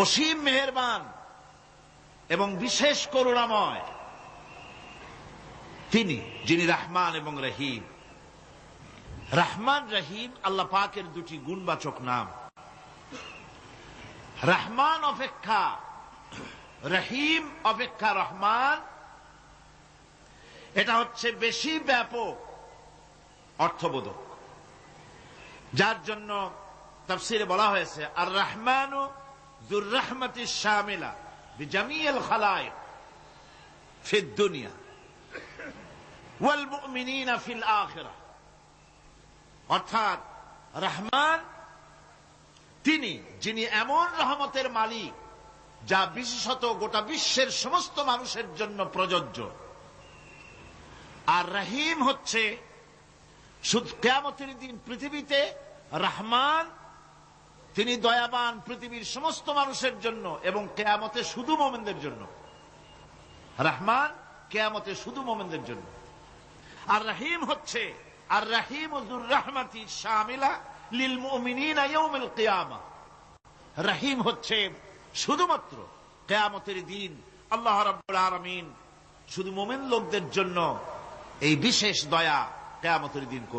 অসীম মেহেরবান এবং বিশেষ করুণাময় তিনি, যিনি রহমান এবং রহিম। রহমান রহিম আল্লাহ পাকের দুটি গুণবাচক নাম। রহমান অপেক্ষা রহিম অপেক্ষা রহমান, এটা হচ্ছে বেশি ব্যাপক অর্থবোধক, যার জন্য তাফসীরে বলা হয়েছে আর রহমানু যুর রাহমাতিশ শামিলা বিজামিল খালায়েক ফিদ দুনিয়া ওয়াল মুমিনিনা ফিল আখিরাহ। অর্থাৎ রহমান তিনি, যিনি এমন রহমতের মালিক যা বিশেষত গোটা বিশ্বের সমস্ত মানুষের জন্য প্রযোজ্য। আর রহিম হচ্ছে শুধু কিয়ামতের দিন পৃথিবীতে রহমান তিনি দয়াবান পৃথিবীর সমস্ত মানুষের জন্য, এবং কিয়ামতে শুধু মুমিনদের জন্য। রহমান কিয়ামতে শুধু মুমিনদের জন্য। আর রহিম হচ্ছে আর রহিম যুর রাহমাতি শামিলা লিল মুমিনিনা ইয়াউমিল কিয়ামা। রহিম হচ্ছে শুধুমাত্র কিয়ামতের দিন আল্লাহ রাব্বুল আলামিন শুধু মুমিন লোকদের জন্য এই বিশেষ দয়া কিয়ামতের দিন করবেন।